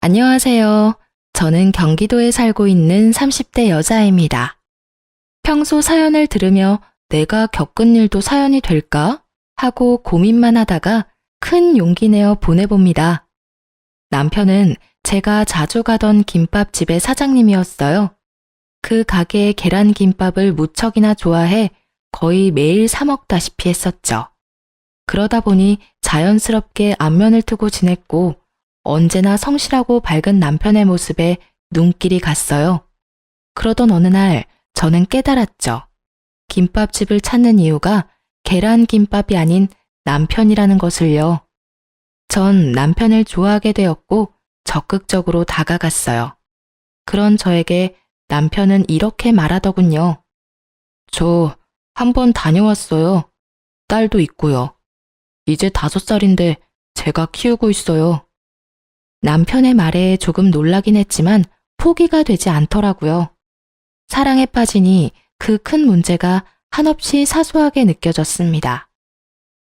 안녕하세요. 저는 경기도에 살고 있는 30대 여자입니다. 평소 사연을 들으며 내가 겪은 일도 사연이 될까? 하고 고민만 하다가 큰 용기 내어 보내봅니다. 남편은 제가 자주 가던 김밥집의 사장님이었어요. 그 가게의 계란김밥을 무척이나 좋아해 거의 매일 사 먹다시피 했었죠. 그러다 보니 자연스럽게 안면을 트고 지냈고 언제나 성실하고 밝은 남편의 모습에 눈길이 갔어요. 그러던 어느 날 저는 깨달았죠. 김밥집을 찾는 이유가 계란김밥이 아닌 남편이라는 것을요. 전 남편을 좋아하게 되었고 적극적으로 다가갔어요. 그런 저에게 남편은 이렇게 말하더군요. 저 한 번 다녀왔어요. 딸도 있고요. 이제 5살인데 제가 키우고 있어요. 남편의 말에 조금 놀라긴 했지만 포기가 되지 않더라고요. 사랑에 빠지니 그 큰 문제가 한없이 사소하게 느껴졌습니다.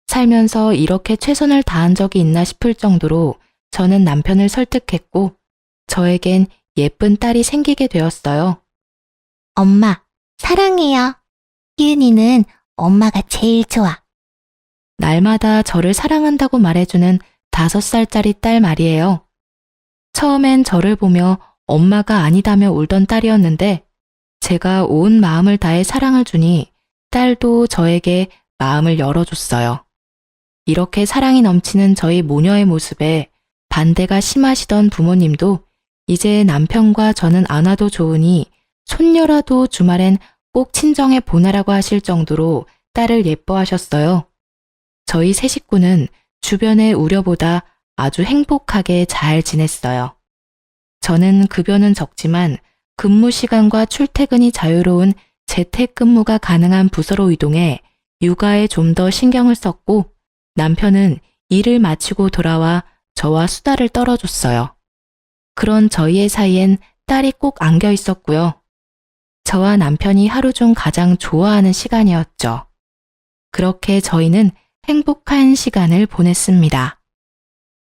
살면서 이렇게 최선을 다한 적이 있나 싶을 정도로 저는 남편을 설득했고 저에겐 예쁜 딸이 생기게 되었어요. 엄마, 사랑해요. 희은이는 엄마가 제일 좋아. 날마다 저를 사랑한다고 말해주는 5살짜리 딸 말이에요. 처음엔 저를 보며 엄마가 아니다며 울던 딸이었는데 제가 온 마음을 다해 사랑을 주니 딸도 저에게 마음을 열어줬어요. 이렇게 사랑이 넘치는 저희 모녀의 모습에 반대가 심하시던 부모님도 이제 남편과 저는 안 와도 좋으니 손녀라도 주말엔 꼭 친정에 보내라고 하실 정도로 딸을 예뻐하셨어요. 저희 세 식구는 주변의 우려보다 아주 행복하게 잘 지냈어요. 저는 급여는 적지만 근무 시간과 출퇴근이 자유로운 재택근무가 가능한 부서로 이동해 육아에 좀 더 신경을 썼고 남편은 일을 마치고 돌아와 저와 수다를 떨어줬어요. 그런 저희의 사이엔 딸이 꼭 안겨 있었고요. 저와 남편이 하루 중 가장 좋아하는 시간이었죠. 그렇게 저희는 행복한 시간을 보냈습니다.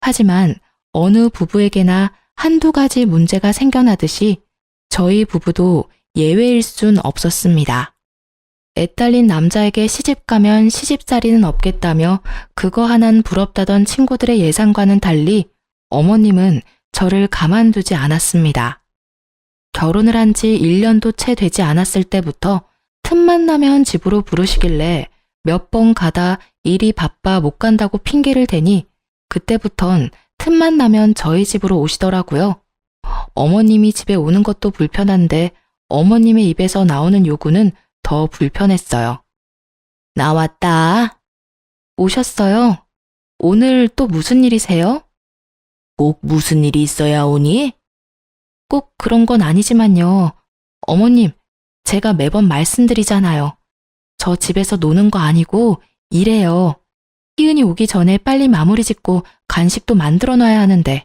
하지만 어느 부부에게나 한두 가지 문제가 생겨나듯이 저희 부부도 예외일 순 없었습니다. 애 딸린 남자에게 시집 가면 시집살이는 없겠다며 그거 하나는 부럽다던 친구들의 예상과는 달리 어머님은 저를 가만두지 않았습니다. 결혼을 한 지 1년도 채 되지 않았을 때부터 틈만 나면 집으로 부르시길래 몇 번 가다 일이 바빠 못 간다고 핑계를 대니 그때부턴 틈만 나면 저희 집으로 오시더라고요. 어머님이 집에 오는 것도 불편한데 어머님의 입에서 나오는 요구는 더 불편했어요. 나왔다. 오셨어요? 오늘 또 무슨 일이세요? 꼭 무슨 일이 있어야 오니? 꼭 그런 건 아니지만요. 어머님, 제가 매번 말씀드리잖아요. 저 집에서 노는 거 아니고 일해요. 희은이 오기 전에 빨리 마무리 짓고 간식도 만들어 놔야 하는데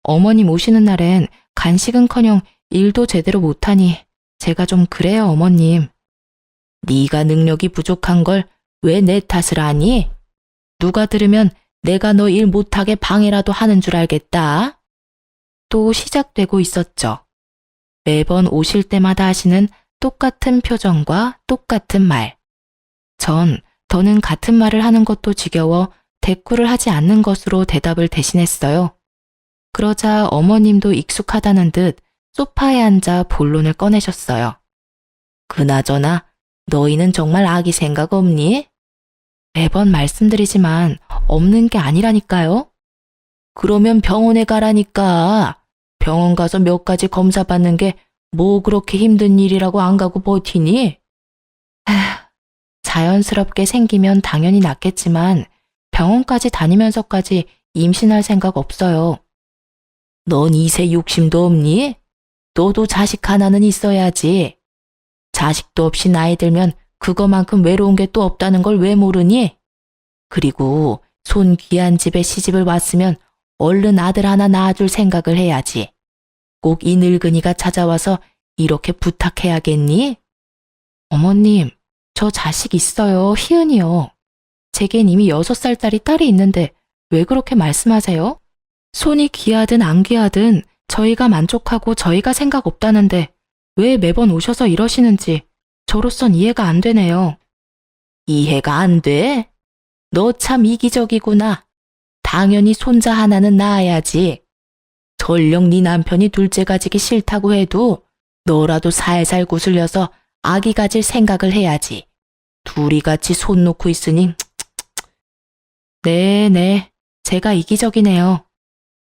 어머님 오시는 날엔 간식은커녕 일도 제대로 못하니 제가 좀 그래요, 어머님. 네가 능력이 부족한 걸 왜 내 탓을 하니? 누가 들으면 내가 너 일 못하게 방해라도 하는 줄 알겠다. 또 시작되고 있었죠. 매번 오실 때마다 하시는 똑같은 표정과 똑같은 말. 전 더는 같은 말을 하는 것도 지겨워 대꾸를 하지 않는 것으로 대답을 대신했어요. 그러자 어머님도 익숙하다는 듯 소파에 앉아 본론을 꺼내셨어요. 그나저나 너희는 정말 아기 생각 없니? 매번 말씀드리지만 없는 게 아니라니까요. 그러면 병원에 가라니까. 병원 가서 몇 가지 검사 받는 게 뭐 그렇게 힘든 일이라고 안 가고 버티니? 자연스럽게 생기면 당연히 낫겠지만 병원까지 다니면서까지 임신할 생각 없어요. 넌 이세 욕심도 없니? 너도 자식 하나는 있어야지. 자식도 없이 나이 들면 그거만큼 외로운 게 또 없다는 걸 왜 모르니? 그리고 손 귀한 집에 시집을 왔으면 얼른 아들 하나 낳아줄 생각을 해야지. 꼭 이 늙은이가 찾아와서 이렇게 부탁해야겠니? 어머님, 저 자식 있어요. 희은이요. 제겐 이미 6살짜리 딸이 있는데 왜 그렇게 말씀하세요? 손이 귀하든 안 귀하든 저희가 만족하고 저희가 생각 없다는데 왜 매번 오셔서 이러시는지 저로선 이해가 안 되네요. 이해가 안 돼? 너 참 이기적이구나. 당연히 손자 하나는 낳아야지. 설령 네 남편이 둘째 가지기 싫다고 해도 너라도 살살 구슬려서 아기 가질 생각을 해야지. 둘이 같이 손 놓고 있으니. 네. 제가 이기적이네요.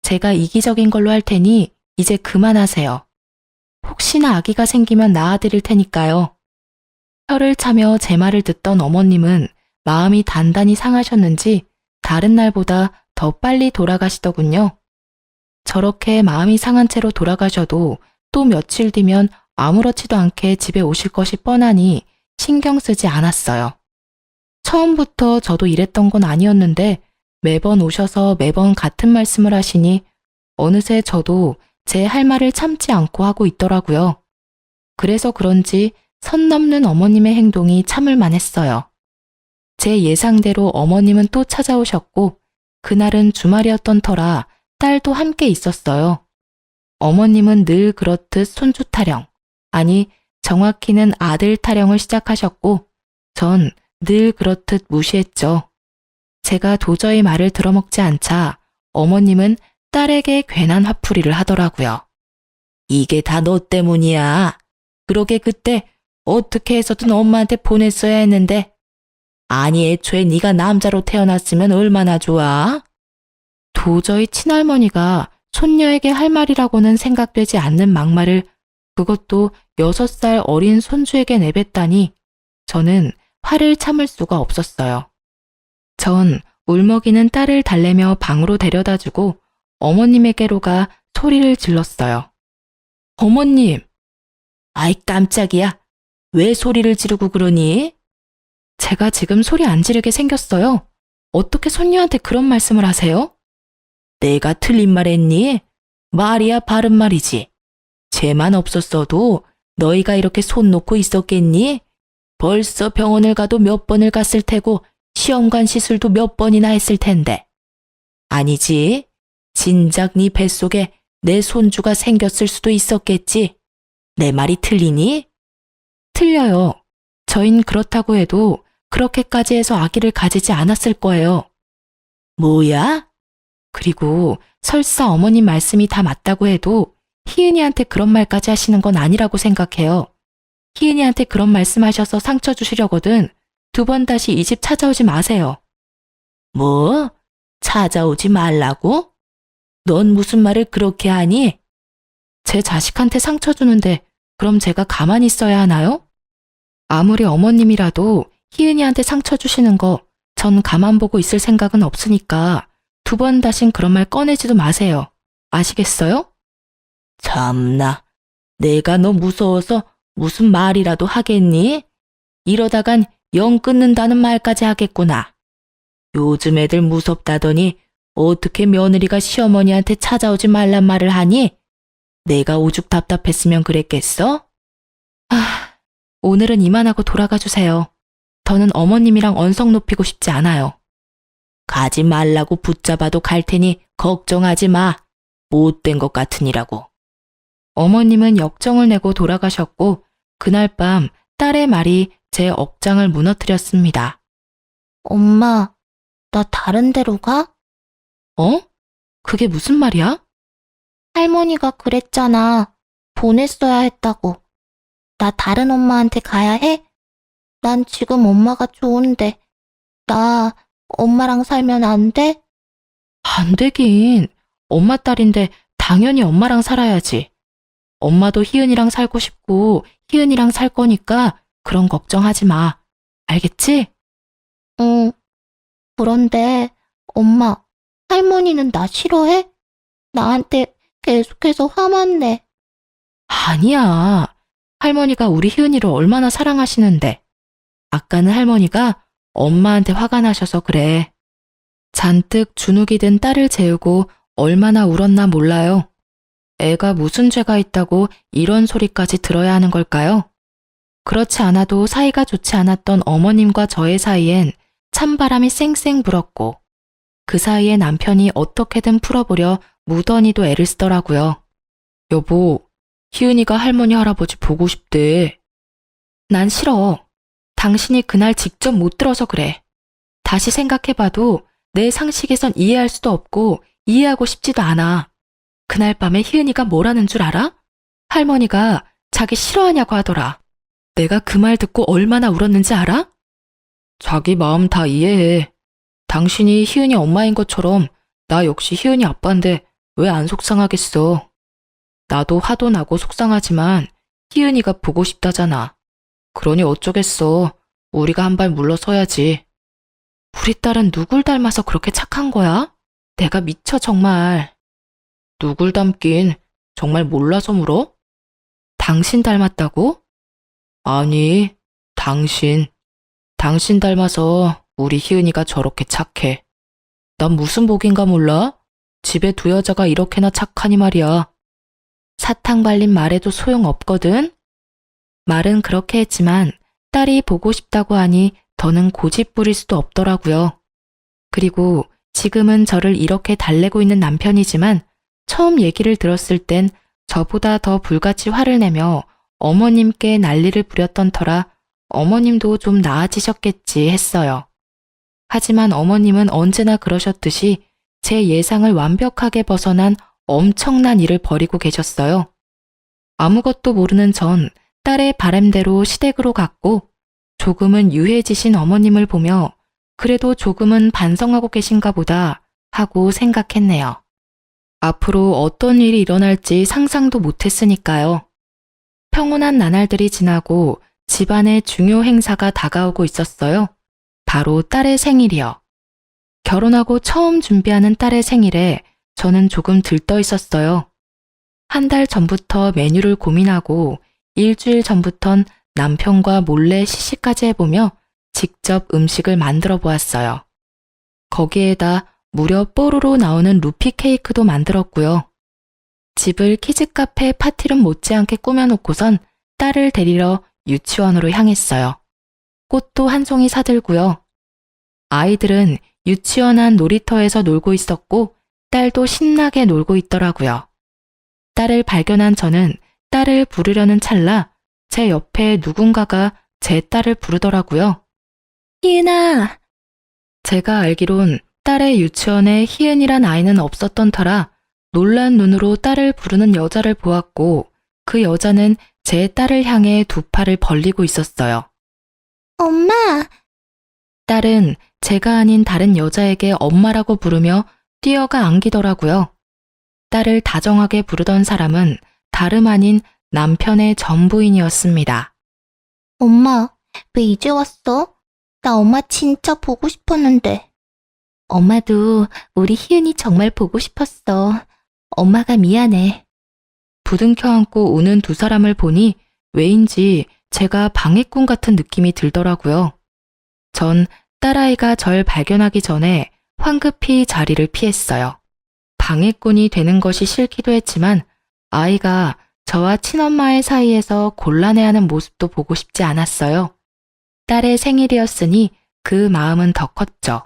제가 이기적인 걸로 할 테니 이제 그만하세요. 혹시나 아기가 생기면 낳아드릴 테니까요. 혀를 차며 제 말을 듣던 어머님은 마음이 단단히 상하셨는지 다른 날보다 더 빨리 돌아가시더군요. 저렇게 마음이 상한 채로 돌아가셔도 또 며칠 뒤면 아무렇지도 않게 집에 오실 것이 뻔하니 신경 쓰지 않았어요. 처음부터 저도 이랬던 건 아니었는데 매번 오셔서 매번 같은 말씀을 하시니 어느새 저도 제 할 말을 참지 않고 하고 있더라고요. 그래서 그런지 선 넘는 어머님의 행동이 참을 만했어요. 제 예상대로 어머님은 또 찾아오셨고 그날은 주말이었던 터라 딸도 함께 있었어요. 어머님은 늘 그렇듯 손주 타령, 아니 정확히는 아들 타령을 시작하셨고 전 늘 그렇듯 무시했죠. 제가 도저히 말을 들어먹지 않자 어머님은 딸에게 괜한 화풀이를 하더라고요. 이게 다 너 때문이야. 그러게 그때 어떻게 해서든 엄마한테 보냈어야 했는데. 아니 애초에 네가 남자로 태어났으면 얼마나 좋아? 도저히 친할머니가 손녀에게 할 말이라고는 생각되지 않는 막말을 그것도 6살 어린 손주에게 내뱉다니 저는 화를 참을 수가 없었어요. 전 울먹이는 딸을 달래며 방으로 데려다주고 어머님에게로 가 소리를 질렀어요. 어머님! 아이 깜짝이야. 왜 소리를 지르고 그러니? 제가 지금 소리 안 지르게 생겼어요. 어떻게 손녀한테 그런 말씀을 하세요? 내가 틀린 말 했니? 말이야 바른 말이지. 죄만 없었어도 너희가 이렇게 손 놓고 있었겠니? 벌써 병원을 가도 몇 번을 갔을 테고 시험관 시술도 몇 번이나 했을 텐데. 아니지. 진작 네 뱃속에 내 손주가 생겼을 수도 있었겠지. 내 말이 틀리니? 틀려요. 저흰 그렇다고 해도 그렇게까지 해서 아기를 가지지 않았을 거예요. 뭐야? 그리고 설사 어머님 말씀이 다 맞다고 해도 희은이한테 그런 말까지 하시는 건 아니라고 생각해요. 희은이한테 그런 말씀하셔서 상처 주시려거든 2번 다시 이 집 찾아오지 마세요. 뭐? 찾아오지 말라고? 넌 무슨 말을 그렇게 하니? 제 자식한테 상처 주는데 그럼 제가 가만히 있어야 하나요? 아무리 어머님이라도 희은이한테 상처 주시는 거 전 가만 보고 있을 생각은 없으니까 2번 다신 그런 말 꺼내지도 마세요. 아시겠어요? 참나, 내가 너 무서워서 무슨 말이라도 하겠니? 이러다간 영 끊는다는 말까지 하겠구나. 요즘 애들 무섭다더니 어떻게 며느리가 시어머니한테 찾아오지 말란 말을 하니? 내가 오죽 답답했으면 그랬겠어? 오늘은 이만하고 돌아가 주세요. 더는 어머님이랑 언성 높이고 싶지 않아요. 가지 말라고 붙잡아도 갈 테니 걱정하지 마. 못된 것 같으니라고. 어머님은 역정을 내고 돌아가셨고 그날 밤 딸의 말이 제 억장을 무너뜨렸습니다. 엄마, 나 다른 데로 가? 어? 그게 무슨 말이야? 할머니가 그랬잖아. 보냈어야 했다고. 나 다른 엄마한테 가야 해? 난 지금 엄마가 좋은데. 나 엄마랑 살면 안 돼? 안 되긴. 엄마 딸인데 당연히 엄마랑 살아야지. 엄마도 희은이랑 살고 싶고 희은이랑 살 거니까 그런 걱정하지 마. 알겠지? 응. 그런데 엄마, 할머니는 나 싫어해? 나한테 계속해서 화만 내. 아니야. 할머니가 우리 희은이를 얼마나 사랑하시는데. 아까는 할머니가 엄마한테 화가 나셔서 그래. 잔뜩 주눅이 든 딸을 재우고 얼마나 울었나 몰라요. 애가 무슨 죄가 있다고 이런 소리까지 들어야 하는 걸까요? 그렇지 않아도 사이가 좋지 않았던 어머님과 저의 사이엔 찬바람이 쌩쌩 불었고 그 사이에 남편이 어떻게든 풀어보려 무던히도 애를 쓰더라고요. 여보, 희은이가 할머니 할아버지 보고 싶대. 난 싫어. 당신이 그날 직접 못 들어서 그래. 다시 생각해봐도 내 상식에선 이해할 수도 없고 이해하고 싶지도 않아. 그날 밤에 희은이가 뭐라는 줄 알아? 할머니가 자기 싫어하냐고 하더라. 내가 그 말 듣고 얼마나 울었는지 알아? 자기 마음 다 이해해. 당신이 희은이 엄마인 것처럼 나 역시 희은이 아빠인데 왜 안 속상하겠어. 나도 화도 나고 속상하지만 희은이가 보고 싶다잖아. 그러니 어쩌겠어. 우리가 한 발 물러서야지. 우리 딸은 누굴 닮아서 그렇게 착한 거야? 내가 미쳐 정말. 누굴 닮긴 정말 몰라서 물어? 당신 닮았다고? 아니, 당신. 당신 닮아서 우리 희은이가 저렇게 착해. 난 무슨 복인가 몰라? 집에 두 여자가 이렇게나 착하니 말이야. 사탕 발린 말에도 소용없거든? 말은 그렇게 했지만 딸이 보고 싶다고 하니 더는 고집 부릴 수도 없더라고요. 그리고 지금은 저를 이렇게 달래고 있는 남편이지만 처음 얘기를 들었을 땐 저보다 더 불같이 화를 내며 어머님께 난리를 부렸던 터라 어머님도 좀 나아지셨겠지 했어요. 하지만 어머님은 언제나 그러셨듯이 제 예상을 완벽하게 벗어난 엄청난 일을 벌이고 계셨어요. 아무것도 모르는 전 딸의 바람대로 시댁으로 갔고 조금은 유해지신 어머님을 보며 그래도 조금은 반성하고 계신가 보다 하고 생각했네요. 앞으로 어떤 일이 일어날지 상상도 못했으니까요. 평온한 나날들이 지나고 집안의 중요 행사가 다가오고 있었어요. 바로 딸의 생일이요. 결혼하고 처음 준비하는 딸의 생일에 저는 조금 들떠 있었어요. 한 달 전부터 메뉴를 고민하고 일주일 전부턴 남편과 몰래 시식까지 해보며 직접 음식을 만들어 보았어요. 거기에다 무려 뽀로로 나오는 루피 케이크도 만들었고요. 집을 키즈카페 파티룸 못지않게 꾸며놓고선 딸을 데리러 유치원으로 향했어요. 꽃도 한 송이 사들고요. 아이들은 유치원 안 놀이터에서 놀고 있었고 딸도 신나게 놀고 있더라고요. 딸을 발견한 저는 딸을 부르려는 찰나 제 옆에 누군가가 제 딸을 부르더라고요. 희은아! 제가 알기론 딸의 유치원에 희은이란 아이는 없었던 터라 놀란 눈으로 딸을 부르는 여자를 보았고 그 여자는 제 딸을 향해 두 팔을 벌리고 있었어요. 엄마, 딸은 제가 아닌 다른 여자에게 엄마라고 부르며 뛰어가 안기더라고요. 딸을 다정하게 부르던 사람은 다름 아닌 남편의 전부인이었습니다. 엄마, 왜 이제 왔어? 나 엄마 진짜 보고 싶었는데. 엄마도 우리 희은이 정말 보고 싶었어. 엄마가 미안해. 부둥켜 안고 우는 두 사람을 보니 왜인지 제가 방해꾼 같은 느낌이 들더라고요. 전 딸아이가 절 발견하기 전에 황급히 자리를 피했어요. 방해꾼이 되는 것이 싫기도 했지만 아이가 저와 친엄마의 사이에서 곤란해하는 모습도 보고 싶지 않았어요. 딸의 생일이었으니 그 마음은 더 컸죠.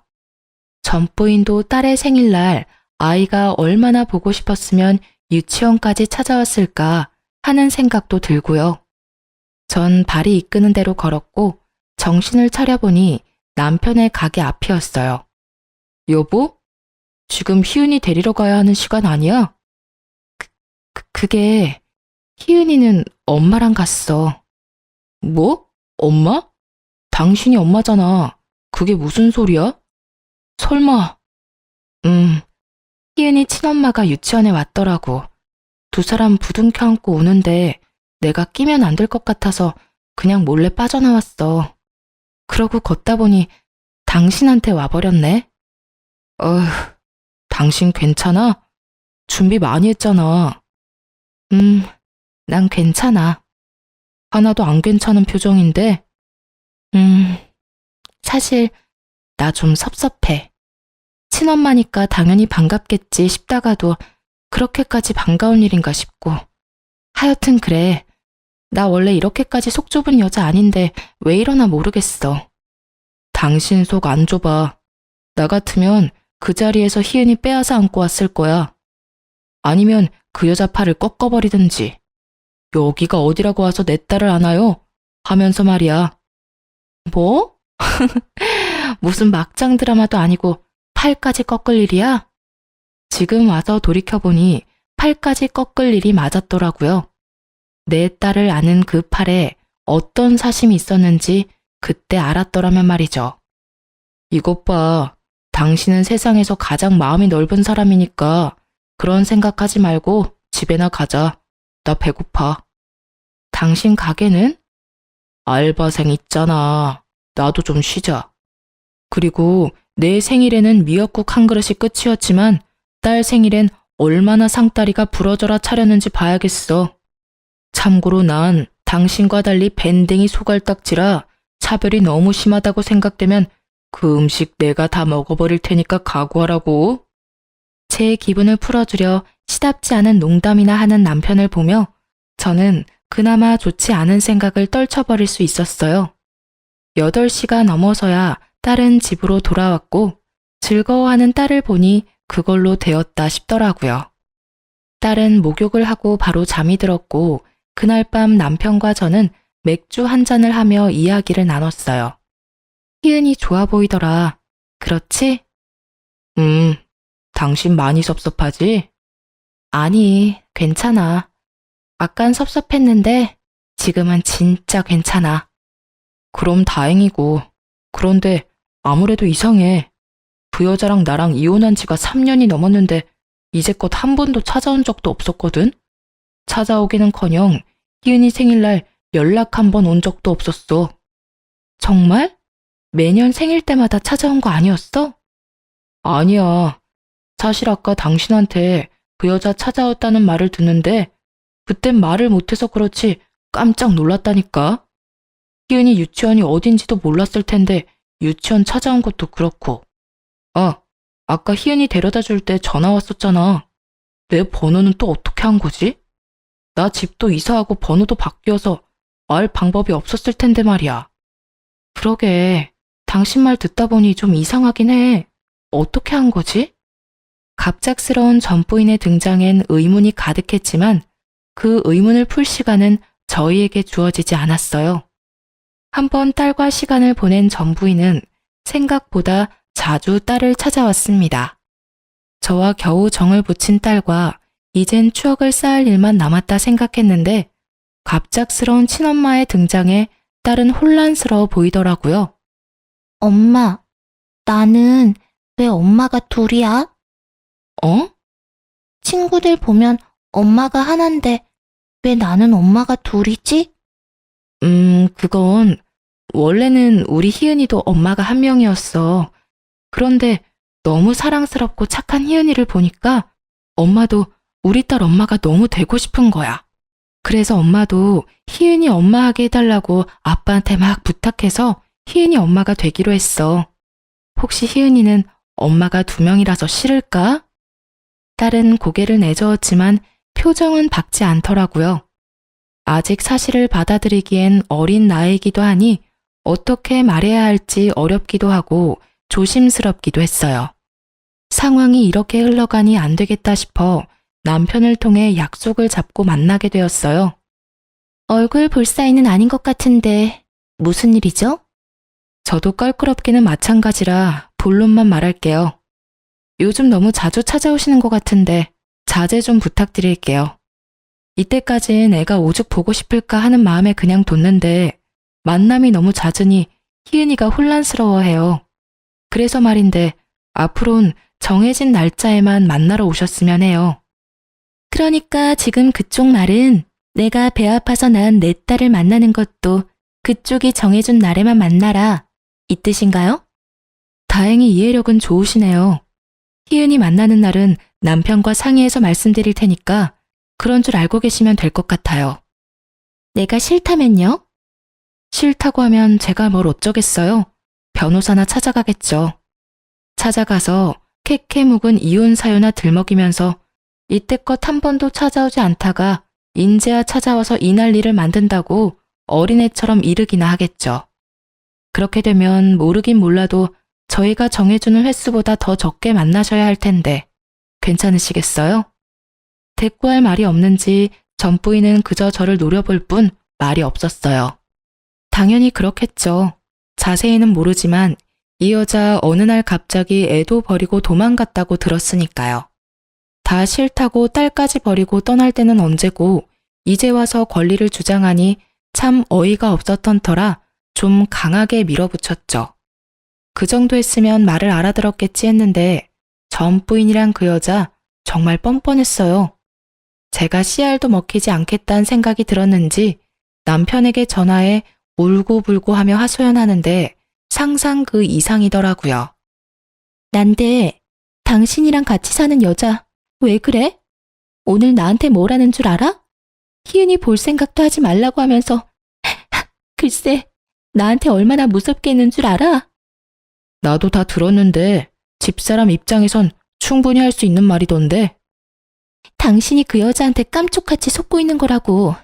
전부인도 딸의 생일날 아이가 얼마나 보고 싶었으면 유치원까지 찾아왔을까 하는 생각도 들고요. 전 발이 이끄는 대로 걸었고 정신을 차려보니 남편의 가게 앞이었어요. 여보? 지금 희은이 데리러 가야 하는 시간 아니야? 그게 희은이는 엄마랑 갔어. 뭐? 엄마? 당신이 엄마잖아. 그게 무슨 소리야? 설마. 희은이 친엄마가 유치원에 왔더라고. 두 사람 부둥켜 안고 우는데 내가 끼면 안 될 것 같아서 그냥 몰래 빠져나왔어. 그러고 걷다 보니 당신한테 와버렸네. 어휴, 당신 괜찮아? 준비 많이 했잖아. 난 괜찮아. 하나도 안 괜찮은 표정인데. 사실 나 좀 섭섭해. 친엄마니까 당연히 반갑겠지 싶다가도 그렇게까지 반가운 일인가 싶고. 하여튼 그래. 나 원래 이렇게까지 속 좁은 여자 아닌데 왜 이러나 모르겠어. 당신 속 안 좁아. 나 같으면 그 자리에서 희은이 빼앗아 안고 왔을 거야. 아니면 그 여자 팔을 꺾어버리든지. 여기가 어디라고 와서 내 딸을 안아요? 하면서 말이야. 뭐? 무슨 막장 드라마도 아니고 팔까지 꺾을 일이야? 지금 와서 돌이켜보니 팔까지 꺾을 일이 맞았더라고요. 내 딸을 아는 그 팔에 어떤 사심이 있었는지 그때 알았더라면 말이죠. 이것 봐. 당신은 세상에서 가장 마음이 넓은 사람이니까 그런 생각하지 말고 집에나 가자. 나 배고파. 당신 가게는? 알바생 있잖아. 나도 좀 쉬자. 그리고 내 생일에는 미역국 한 그릇이 끝이었지만 딸 생일엔 얼마나 상다리가 부러져라 차렸는지 봐야겠어. 참고로 난 당신과 달리 밴댕이 소갈딱지라 차별이 너무 심하다고 생각되면 그 음식 내가 다 먹어버릴 테니까 각오하라고. 제 기분을 풀어주려 시답지 않은 농담이나 하는 남편을 보며 저는 그나마 좋지 않은 생각을 떨쳐버릴 수 있었어요. 8시가 넘어서야 딸은 집으로 돌아왔고 즐거워하는 딸을 보니 그걸로 되었다 싶더라고요. 딸은 목욕을 하고 바로 잠이 들었고 그날 밤 남편과 저는 맥주 한 잔을 하며 이야기를 나눴어요. 희은이 좋아 보이더라. 그렇지? 당신 많이 섭섭하지? 아니, 괜찮아. 아깐 섭섭했는데 지금은 진짜 괜찮아. 그럼 다행이고. 그런데 아무래도 이상해. 그 여자랑 나랑 이혼한 지가 3년이 넘었는데 이제껏 한 번도 찾아온 적도 없었거든? 찾아오기는커녕 희은이 생일날 연락 한 번 온 적도 없었어. 정말? 매년 생일 때마다 찾아온 거 아니었어? 아니야. 사실 아까 당신한테 그 여자 찾아왔다는 말을 듣는데 그땐 말을 못해서 그렇지 깜짝 놀랐다니까. 희은이 유치원이 어딘지도 몰랐을 텐데 유치원 찾아온 것도 그렇고. 아, 아까 희은이 데려다 줄 때 전화 왔었잖아. 내 번호는 또 어떻게 한 거지? 나 집도 이사하고 번호도 바뀌어서 알 방법이 없었을 텐데 말이야. 그러게, 당신 말 듣다 보니 좀 이상하긴 해. 어떻게 한 거지? 갑작스러운 전부인의 등장엔 의문이 가득했지만 그 의문을 풀 시간은 저희에게 주어지지 않았어요. 한번 딸과 시간을 보낸 전부인은 생각보다 자주 딸을 찾아왔습니다. 저와 겨우 정을 붙인 딸과 이젠 추억을 쌓을 일만 남았다 생각했는데 갑작스러운 친엄마의 등장에 딸은 혼란스러워 보이더라고요. 엄마, 나는 왜 엄마가 둘이야? 어? 친구들 보면 엄마가 하나인데 왜 나는 엄마가 둘이지? 그건 원래는 우리 희은이도 엄마가 한 명이었어. 그런데 너무 사랑스럽고 착한 희은이를 보니까 엄마도 우리 딸 엄마가 너무 되고 싶은 거야. 그래서 엄마도 희은이 엄마하게 해달라고 아빠한테 막 부탁해서 희은이 엄마가 되기로 했어. 혹시 희은이는 엄마가 2명이라서 싫을까? 딸은 고개를 내저었지만 표정은 밝지 않더라고요. 아직 사실을 받아들이기엔 어린 나이기도 하니 어떻게 말해야 할지 어렵기도 하고 조심스럽기도 했어요. 상황이 이렇게 흘러가니 안 되겠다 싶어 남편을 통해 약속을 잡고 만나게 되었어요. 얼굴 볼 사이는 아닌 것 같은데 무슨 일이죠? 저도 껄끄럽기는 마찬가지라 본론만 말할게요. 요즘 너무 자주 찾아오시는 것 같은데 자제 좀 부탁드릴게요. 이때까진 애가 오죽 보고 싶을까 하는 마음에 그냥 뒀는데 만남이 너무 잦으니 희은이가 혼란스러워해요. 그래서 말인데 앞으론 정해진 날짜에만 만나러 오셨으면 해요. 그러니까 지금 그쪽 말은 내가 배 아파서 낳은 내 딸을 만나는 것도 그쪽이 정해준 날에만 만나라 이 뜻인가요? 다행히 이해력은 좋으시네요. 희은이 만나는 날은 남편과 상의해서 말씀드릴 테니까 그런 줄 알고 계시면 될 것 같아요. 내가 싫다면요? 싫다고 하면 제가 뭘 어쩌겠어요. 변호사나 찾아가겠죠. 찾아가서 캐캐 묵은 이혼 사유나 들먹이면서 이때껏 한 번도 찾아오지 않다가 인제야 찾아와서 이 난리를 만든다고 어린애처럼 이르기나 하겠죠. 그렇게 되면 모르긴 몰라도 저희가 정해주는 횟수보다 더 적게 만나셔야 할 텐데 괜찮으시겠어요? 대꾸할 말이 없는지 전 부인은 그저 저를 노려볼 뿐 말이 없었어요. 당연히 그렇겠죠. 자세히는 모르지만 이 여자 어느 날 갑자기 애도 버리고 도망갔다고 들었으니까요. 다 싫다고 딸까지 버리고 떠날 때는 언제고 이제 와서 권리를 주장하니 참 어이가 없었던 터라 좀 강하게 밀어붙였죠. 그 정도 했으면 말을 알아들었겠지 했는데 전 부인이랑 그 여자 정말 뻔뻔했어요. 제가 씨알도 먹히지 않겠다는 생각이 들었는지 남편에게 전화해 울고불고 하며 하소연하는데 상상 그 이상이더라고요. 난데 당신이랑 같이 사는 여자 왜 그래? 오늘 나한테 뭐라는 줄 알아? 희은이 볼 생각도 하지 말라고 하면서 글쎄 나한테 얼마나 무섭게 했는 줄 알아? 나도 다 들었는데 집사람 입장에선 충분히 할 수 있는 말이던데. 당신이 그 여자한테 깜짝같이 속고 있는 거라고.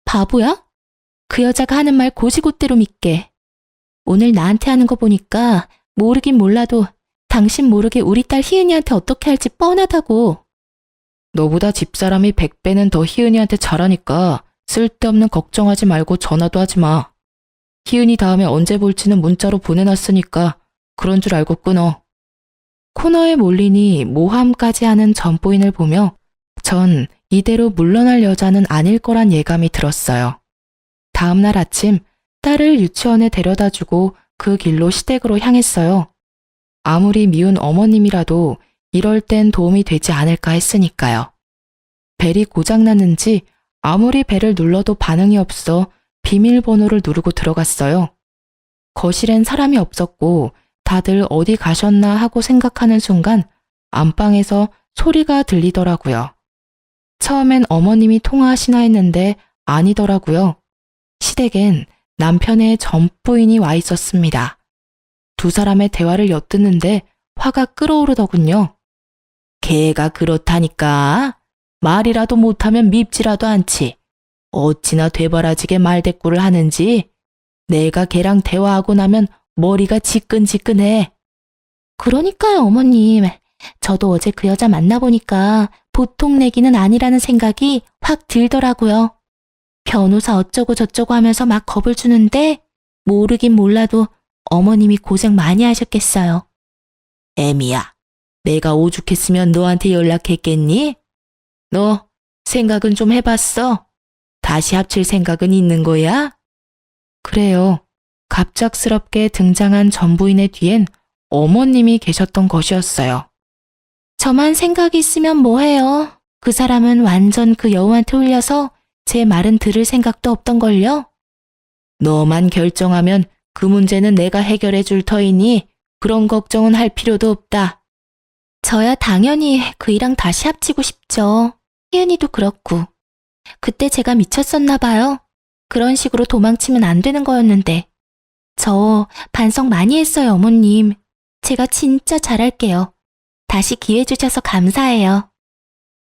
바보야? 그 여자가 하는 말 고지고대로 믿게. 오늘 나한테 하는 거 보니까 모르긴 몰라도 당신 모르게 우리 딸 희은이한테 어떻게 할지 뻔하다고. 너보다 집사람이 100배는 더 희은이한테 잘하니까 쓸데없는 걱정하지 말고 전화도 하지 마. 희은이 다음에 언제 볼지는 문자로 보내놨으니까 그런 줄 알고 끊어. 코너에 몰리니 모함까지 하는 전부인을 보며 전 이대로 물러날 여자는 아닐 거란 예감이 들었어요. 다음 날 아침 딸을 유치원에 데려다주고 그 길로 시댁으로 향했어요. 아무리 미운 어머님이라도 이럴 땐 도움이 되지 않을까 했으니까요. 벨이 고장났는지 아무리 벨을 눌러도 반응이 없어 비밀번호를 누르고 들어갔어요. 거실엔 사람이 없었고 다들 어디 가셨나 하고 생각하는 순간 안방에서 소리가 들리더라고요. 처음엔 어머님이 통화하시나 했는데 아니더라고요. 시댁엔 남편의 전부인이 와 있었습니다. 두 사람의 대화를 엿듣는데 화가 끓어오르더군요. 걔가 그렇다니까. 말이라도 못하면 밉지라도 않지. 어찌나 되바라지게 말대꾸를 하는지. 내가 걔랑 대화하고 나면 머리가 지끈지끈해. 그러니까요, 어머님. 저도 어제 그 여자 만나보니까 보통 내기는 아니라는 생각이 확 들더라고요. 변호사 어쩌고 저쩌고 하면서 막 겁을 주는데 모르긴 몰라도 어머님이 고생 많이 하셨겠어요. 애미야, 내가 오죽했으면 너한테 연락했겠니? 너 생각은 좀 해봤어? 다시 합칠 생각은 있는 거야? 그래요. 갑작스럽게 등장한 전부인의 뒤엔 어머님이 계셨던 것이었어요. 저만 생각이 있으면 뭐해요. 그 사람은 완전 그 여우한테 홀려서 제 말은 들을 생각도 없던걸요. 너만 결정하면 그 문제는 내가 해결해 줄 터이니 그런 걱정은 할 필요도 없다. 저야 당연히 그이랑 다시 합치고 싶죠. 희은이도 그렇고. 그때 제가 미쳤었나 봐요. 그런 식으로 도망치면 안 되는 거였는데. 저 반성 많이 했어요, 어머님. 제가 진짜 잘할게요. 다시 기회 주셔서 감사해요.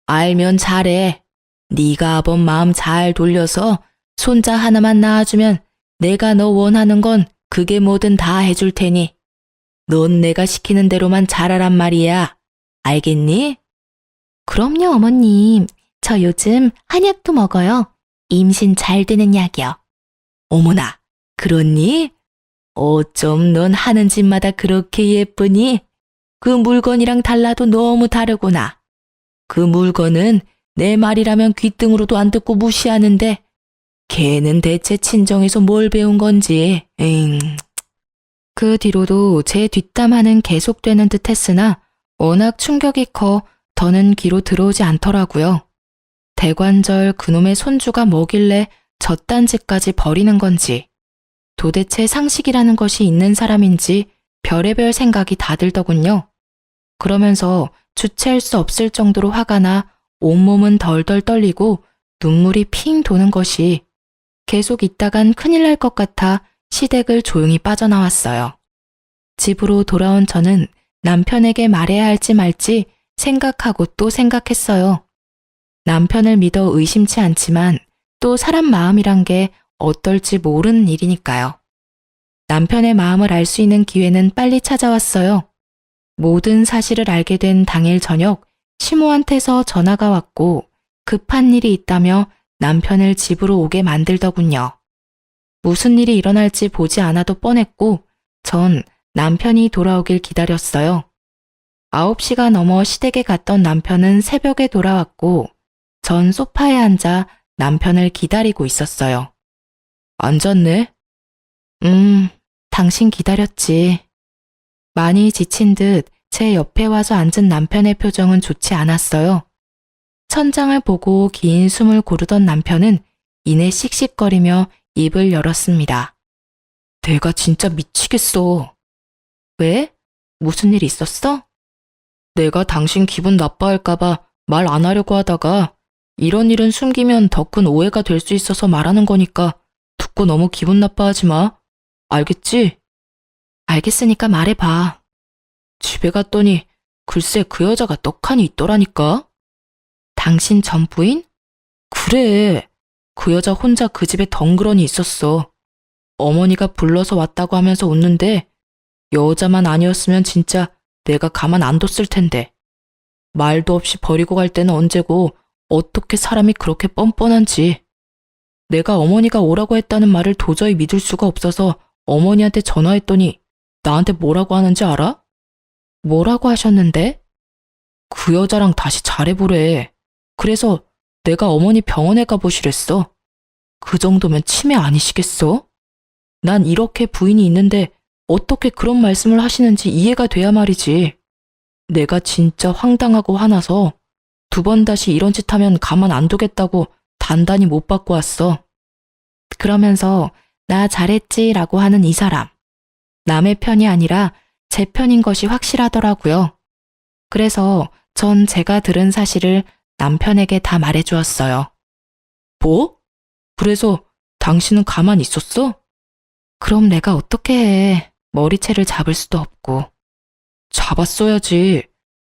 알면 잘해. 네가 아범 마음 잘 돌려서 손자 하나만 낳아주면 내가 너 원하는 건 그게 뭐든 다 해줄 테니 넌 내가 시키는 대로만 잘하란 말이야. 알겠니? 그럼요, 어머님. 저 요즘 한약도 먹어요. 임신 잘 되는 약이요. 어머나, 그렇니? 어쩜 넌 하는 짓마다 그렇게 예쁘니? 그 물건이랑 달라도 너무 다르구나. 그 물건은 내 말이라면 귀등으로도 안 듣고 무시하는데 걔는 대체 친정에서 뭘 배운 건지. 그 뒤로도 제 뒷담화는 계속되는 듯 했으나 워낙 충격이 커 더는 귀로 들어오지 않더라고요. 대관절 그놈의 손주가 뭐길래 저딴 짓까지 버리는 건지 도대체 상식이라는 것이 있는 사람인지 별의별 생각이 다 들더군요. 그러면서 주체할 수 없을 정도로 화가 나 온몸은 덜덜 떨리고 눈물이 핑 도는 것이 계속 있다간 큰일 날 것 같아 시댁을 조용히 빠져나왔어요. 집으로 돌아온 저는 남편에게 말해야 할지 말지 생각하고 또 생각했어요. 남편을 믿어 의심치 않지만 또 사람 마음이란 게 어떨지 모르는 일이니까요. 남편의 마음을 알 수 있는 기회는 빨리 찾아왔어요. 모든 사실을 알게 된 당일 저녁 시모한테서 전화가 왔고 급한 일이 있다며 남편을 집으로 오게 만들더군요. 무슨 일이 일어날지 보지 않아도 뻔했고 전 남편이 돌아오길 기다렸어요. 9시가 넘어 시댁에 갔던 남편은 새벽에 돌아왔고 전 소파에 앉아 남편을 기다리고 있었어요. 앉았네? 당신 기다렸지. 많이 지친 듯 제 옆에 와서 앉은 남편의 표정은 좋지 않았어요. 천장을 보고 긴 숨을 고르던 남편은 이내 씩씩거리며 입을 열었습니다. 내가 진짜 미치겠어. 왜? 무슨 일 있었어? 내가 당신 기분 나빠할까봐 말 안 하려고 하다가 이런 일은 숨기면 더 큰 오해가 될 수 있어서 말하는 거니까 듣고 너무 기분 나빠하지 마. 알겠지? 알겠으니까 말해봐. 집에 갔더니 글쎄 그 여자가 떡하니 있더라니까. 당신 전 부인? 그래. 그 여자 혼자 그 집에 덩그러니 있었어. 어머니가 불러서 왔다고 하면서 웃는데 여자만 아니었으면 진짜 내가 가만 안 뒀을 텐데. 말도 없이 버리고 갈 때는 언제고 어떻게 사람이 그렇게 뻔뻔한지. 내가 어머니가 오라고 했다는 말을 도저히 믿을 수가 없어서 어머니한테 전화했더니 나한테 뭐라고 하는지 알아? 뭐라고 하셨는데? 그 여자랑 다시 잘해보래. 그래서 내가 어머니 병원에 가보시랬어. 그 정도면 치매 아니시겠어? 난 이렇게 부인이 있는데 어떻게 그런 말씀을 하시는지 이해가 돼야 말이지. 내가 진짜 황당하고 화나서 2번 다시 이런 짓 하면 가만 안 두겠다고 단단히 못 받고 왔어. 그러면서 나 잘했지라고 하는 이 사람. 남의 편이 아니라 제 편인 것이 확실하더라고요. 그래서 전 제가 들은 사실을 남편에게 다 말해주었어요. 뭐? 그래서 당신은 가만히 있었어? 그럼 내가 어떻게 해. 머리채를 잡을 수도 없고. 잡았어야지.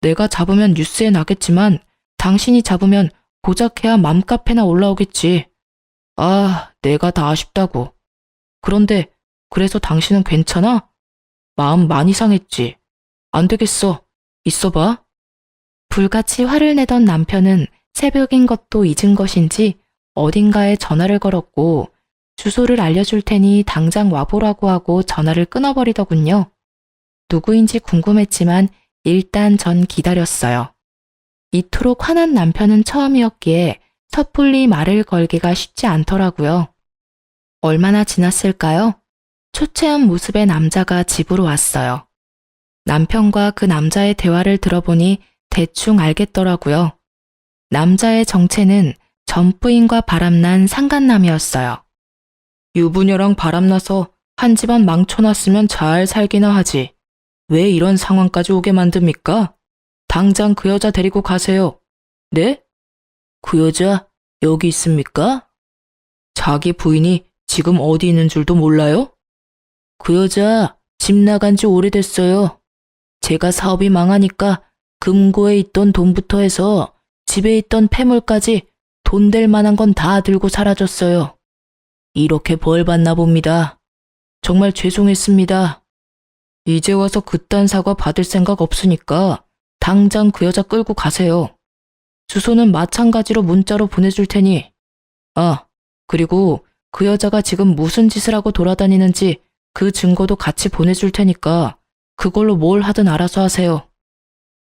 내가 잡으면 뉴스에 나겠지만 당신이 잡으면 고작해야 맘카페나 올라오겠지. 아, 내가 다 아쉽다고. 그런데 그래서 당신은 괜찮아? 마음 많이 상했지. 안 되겠어. 있어봐. 불같이 화를 내던 남편은 새벽인 것도 잊은 것인지 어딘가에 전화를 걸었고 주소를 알려줄 테니 당장 와보라고 하고 전화를 끊어버리더군요. 누구인지 궁금했지만 일단 전 기다렸어요. 이토록 화난 남편은 처음이었기에 섣불리 말을 걸기가 쉽지 않더라고요. 얼마나 지났을까요? 초췌한 모습의 남자가 집으로 왔어요. 남편과 그 남자의 대화를 들어보니 대충 알겠더라고요. 남자의 정체는 전 부인과 바람난 상간남이었어요. 유부녀랑 바람나서 한 집안 망쳐놨으면 잘 살기나 하지. 왜 이런 상황까지 오게 만듭니까? 당장 그 여자 데리고 가세요. 네? 그 여자 여기 있습니까? 자기 부인이 지금 어디 있는 줄도 몰라요? 그 여자 집 나간 지 오래됐어요. 제가 사업이 망하니까 금고에 있던 돈부터 해서 집에 있던 폐물까지 돈 될 만한 건 다 들고 사라졌어요. 이렇게 벌 받나 봅니다. 정말 죄송했습니다. 이제 와서 그딴 사과 받을 생각 없으니까 당장 그 여자 끌고 가세요. 주소는 마찬가지로 문자로 보내줄 테니. 아, 그리고 그 여자가 지금 무슨 짓을 하고 돌아다니는지 그 증거도 같이 보내줄 테니까 그걸로 뭘 하든 알아서 하세요.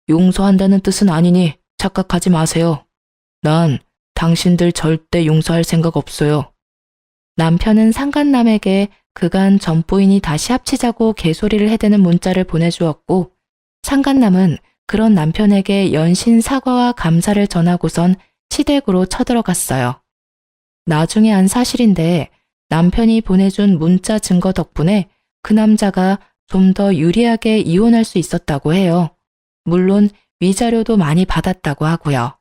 용서한다는 뜻은 아니니 착각하지 마세요. 난 당신들 절대 용서할 생각 없어요. 남편은 상간남에게 그간 전 부인이 다시 합치자고 개소리를 해대는 문자를 보내주었고 상간남은 그런 남편에게 연신 사과와 감사를 전하고선 시댁으로 쳐들어갔어요. 나중에 안 사실인데 남편이 보내준 문자 증거 덕분에 그 남자가 좀 더 유리하게 이혼할 수 있었다고 해요. 물론 위자료도 많이 받았다고 하고요.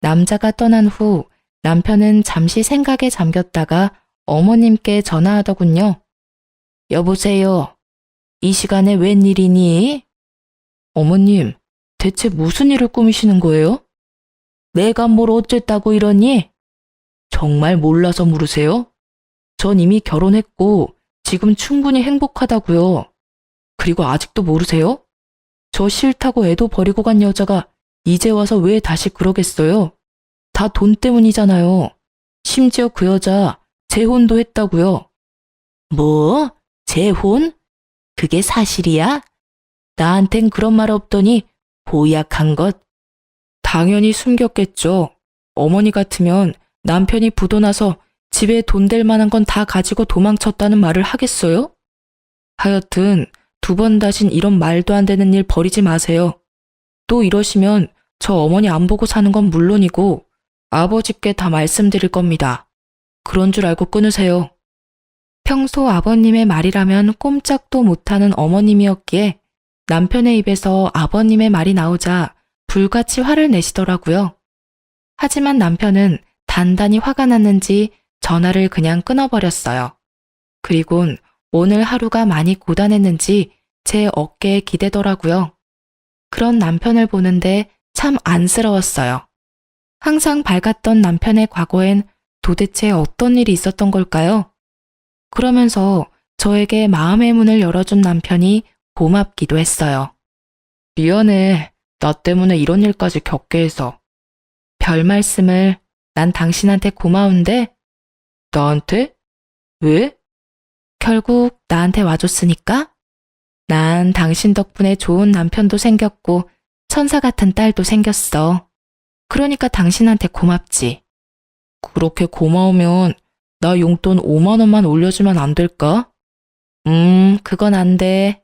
남자가 떠난 후 남편은 잠시 생각에 잠겼다가 어머님께 전화하더군요. 여보세요. 이 시간에 웬일이니? 어머님, 대체 무슨 일을 꾸미시는 거예요? 내가 뭘 어쨌다고 이러니? 정말 몰라서 물으세요? 전 이미 결혼했고 지금 충분히 행복하다고요. 그리고 아직도 모르세요? 저 싫다고 애도 버리고 간 여자가 이제 와서 왜 다시 그러겠어요? 다 돈 때문이잖아요. 심지어 그 여자 재혼도 했다고요. 뭐? 재혼? 그게 사실이야? 나한텐 그런 말 없더니 보약한 것? 당연히 숨겼겠죠. 어머니 같으면 남편이 부도 나서 집에 돈 될 만한 건 다 가지고 도망쳤다는 말을 하겠어요? 하여튼 2번 다신 이런 말도 안 되는 일 버리지 마세요. 또 이러시면 저 어머니 안 보고 사는 건 물론이고 아버지께 다 말씀드릴 겁니다. 그런 줄 알고 끊으세요. 평소 아버님의 말이라면 꼼짝도 못하는 어머님이었기에 남편의 입에서 아버님의 말이 나오자 불같이 화를 내시더라고요. 하지만 남편은 단단히 화가 났는지 전화를 그냥 끊어버렸어요. 그리곤 오늘 하루가 많이 고단했는지 제 어깨에 기대더라고요. 그런 남편을 보는데 참 안쓰러웠어요. 항상 밝았던 남편의 과거엔 도대체 어떤 일이 있었던 걸까요? 그러면서 저에게 마음의 문을 열어준 남편이 고맙기도 했어요. 미안해. 나 때문에 이런 일까지 겪게 해서. 별 말씀을. 난 당신한테 고마운데. 나한테? 왜? 결국 나한테 와줬으니까? 난 당신 덕분에 좋은 남편도 생겼고 천사 같은 딸도 생겼어. 그러니까 당신한테 고맙지. 그렇게 고마우면 나 용돈 5만 원만 올려주면 안 될까? 그건 안 돼.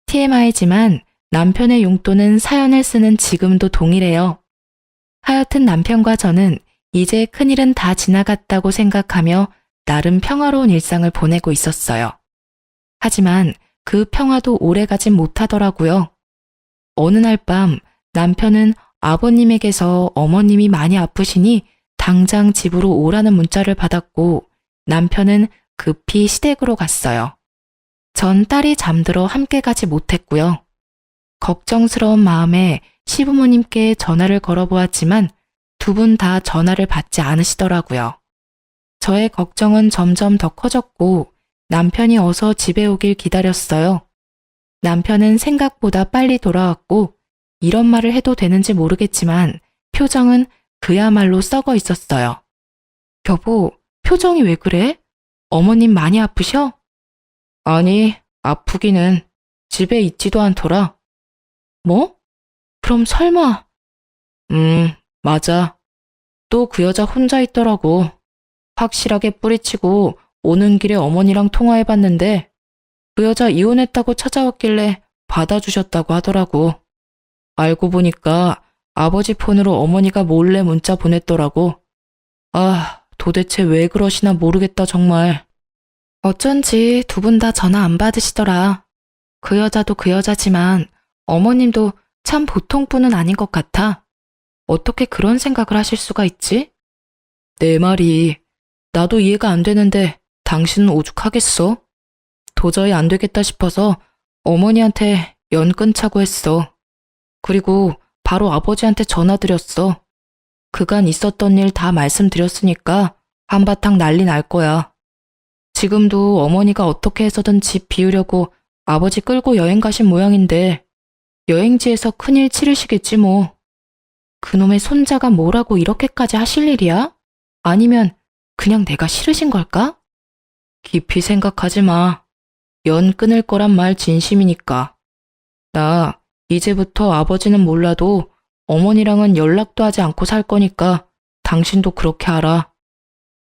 TMI지만 남편의 용돈은 사연을 쓰는 지금도 동일해요. 하여튼 남편과 저는 이제 큰일은 다 지나갔다고 생각하며 나름 평화로운 일상을 보내고 있었어요. 하지만 그 평화도 오래가진 못하더라고요. 어느 날 밤 남편은 아버님에게서 어머님이 많이 아프시니 당장 집으로 오라는 문자를 받았고 남편은 급히 시댁으로 갔어요. 전 딸이 잠들어 함께 가지 못했고요. 걱정스러운 마음에 시부모님께 전화를 걸어보았지만 2분 다 전화를 받지 않으시더라고요. 저의 걱정은 점점 더 커졌고 남편이 어서 집에 오길 기다렸어요. 남편은 생각보다 빨리 돌아왔고 이런 말을 해도 되는지 모르겠지만 표정은 그야말로 썩어 있었어요. 여보, 표정이 왜 그래? 어머님 많이 아프셔? 아니, 아프기는 집에 있지도 않더라. 뭐? 그럼 설마... 맞아. 또 그 여자 혼자 있더라고. 확실하게 뿌리치고 오는 길에 어머니랑 통화해봤는데 그 여자 이혼했다고 찾아왔길래 받아주셨다고 하더라고. 알고 보니까 아버지 폰으로 어머니가 몰래 문자 보냈더라고. 아, 도대체 왜 그러시나 모르겠다 정말. 어쩐지 2분 다 전화 안 받으시더라. 그 여자도 그 여자지만 어머님도 참 보통 분은 아닌 것 같아. 어떻게 그런 생각을 하실 수가 있지? 내 말이 나도 이해가 안 되는데 당신은 오죽하겠어? 도저히 안 되겠다 싶어서 어머니한테 연 끊자고 했어. 그리고 바로 아버지한테 전화드렸어. 그간 있었던 일 다 말씀드렸으니까 한바탕 난리 날 거야. 지금도 어머니가 어떻게 해서든 집 비우려고 아버지 끌고 여행 가신 모양인데 여행지에서 큰일 치르시겠지 뭐. 그놈의 손자가 뭐라고 이렇게까지 하실 일이야? 아니면 그냥 내가 싫으신 걸까? 깊이 생각하지 마. 연 끊을 거란 말 진심이니까. 나 이제부터 아버지는 몰라도 어머니랑은 연락도 하지 않고 살 거니까 당신도 그렇게 알아.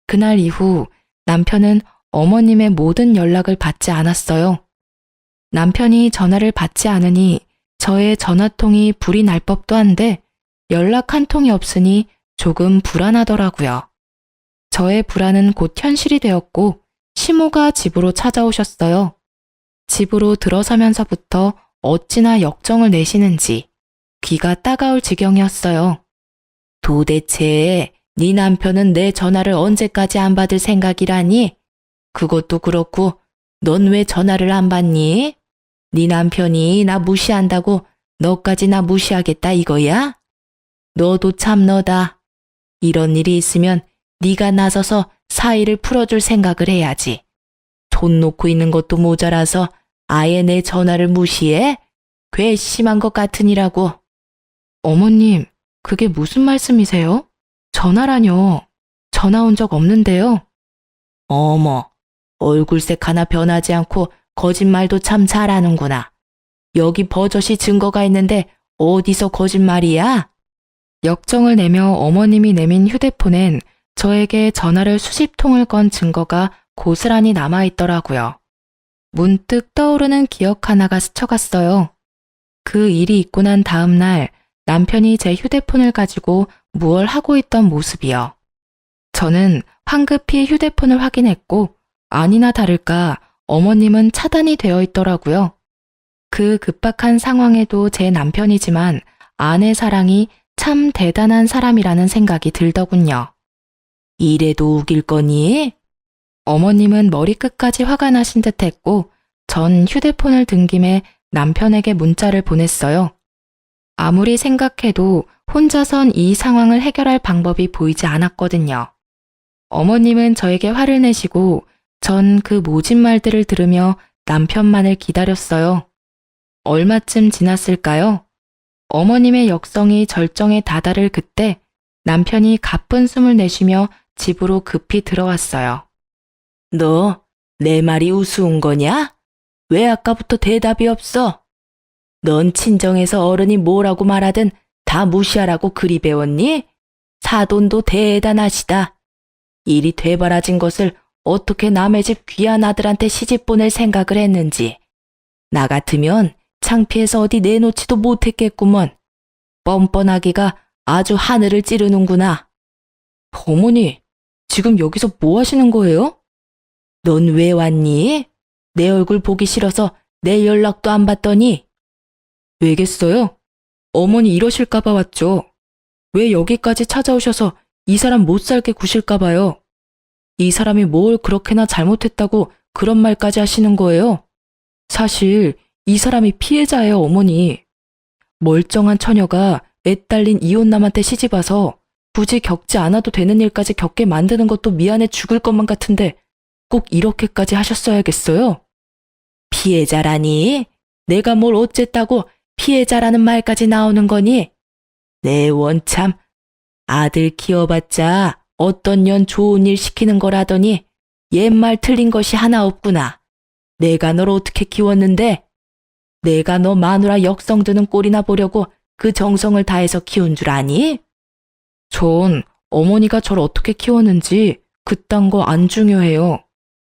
그날 이후 남편은 어머님의 모든 연락을 받지 않았어요. 남편이 전화를 받지 않으니 저의 전화통이 불이 날 법도 한데 연락 한 통이 없으니 조금 불안하더라고요. 저의 불안은 곧 현실이 되었고 시모가 집으로 찾아오셨어요. 집으로 들어서면서부터 어찌나 역정을 내시는지 귀가 따가울 지경이었어요. 도대체 네 남편은 내 전화를 언제까지 안 받을 생각이라니? 그것도 그렇고 넌 왜 전화를 안 받니? 네 남편이 나 무시한다고 너까지 나 무시하겠다 이거야? 너도 참 너다. 이런 일이 있으면 네가 나서서 사이를 풀어줄 생각을 해야지. 돈 놓고 있는 것도 모자라서 아예 내 전화를 무시해? 괘씸한 것 같으니라고. 어머님, 그게 무슨 말씀이세요? 전화라뇨. 전화 온 적 없는데요. 어머, 얼굴색 하나 변하지 않고 거짓말도 참 잘하는구나. 여기 버젓이 증거가 있는데 어디서 거짓말이야? 역정을 내며 어머님이 내민 휴대폰엔 저에게 전화를 수십 통을 건 증거가 고스란히 남아있더라고요. 문득 떠오르는 기억 하나가 스쳐갔어요. 그 일이 있고 난 다음 날 남편이 제 휴대폰을 가지고 무얼 하고 있던 모습이요. 저는 황급히 휴대폰을 확인했고 아니나 다를까 어머님은 차단이 되어 있더라고요. 그 급박한 상황에도 제 남편이지만 아내 사랑이 참 대단한 사람이라는 생각이 들더군요. 이래도 우길 거니? 어머님은 머리끝까지 화가 나신 듯 했고 전 휴대폰을 든 김에 남편에게 문자를 보냈어요. 아무리 생각해도 혼자선 이 상황을 해결할 방법이 보이지 않았거든요. 어머님은 저에게 화를 내시고 전 그 모진 말들을 들으며 남편만을 기다렸어요. 얼마쯤 지났을까요? 어머님의 역성이 절정에 다다를 그때 남편이 가쁜 숨을 내쉬며 집으로 급히 들어왔어요. 너 내 말이 우스운 거냐? 왜 아까부터 대답이 없어? 넌 친정에서 어른이 뭐라고 말하든 다 무시하라고 그리 배웠니? 사돈도 대단하시다. 일이 되바라진 것을 어떻게 남의 집 귀한 아들한테 시집 보낼 생각을 했는지. 나 같으면 창피해서 어디 내놓지도 못했겠구먼. 뻔뻔하기가 아주 하늘을 찌르는구나. 어머니, 지금 여기서 뭐 하시는 거예요? 넌 왜 왔니? 내 얼굴 보기 싫어서 내 연락도 안 받더니. 왜겠어요? 어머니 이러실까봐 왔죠. 왜 여기까지 찾아오셔서 이 사람 못 살게 구실까봐요. 이 사람이 뭘 그렇게나 잘못했다고 그런 말까지 하시는 거예요? 사실 이 사람이 피해자예요, 어머니. 멀쩡한 처녀가 애 딸린 이혼남한테 시집와서 굳이 겪지 않아도 되는 일까지 겪게 만드는 것도 미안해 죽을 것만 같은데 꼭 이렇게까지 하셨어야겠어요? 피해자라니? 내가 뭘 어쨌다고 피해자라는 말까지 나오는 거니? 내 원참, 아들 키워봤자 어떤 년 좋은 일 시키는 거라더니 옛말 틀린 것이 하나 없구나. 내가 널 어떻게 키웠는데? 내가 너 마누라 역성 드는 꼴이나 보려고 그 정성을 다해서 키운 줄 아니? 전 어머니가 저를 어떻게 키웠는지 그딴 거 안 중요해요.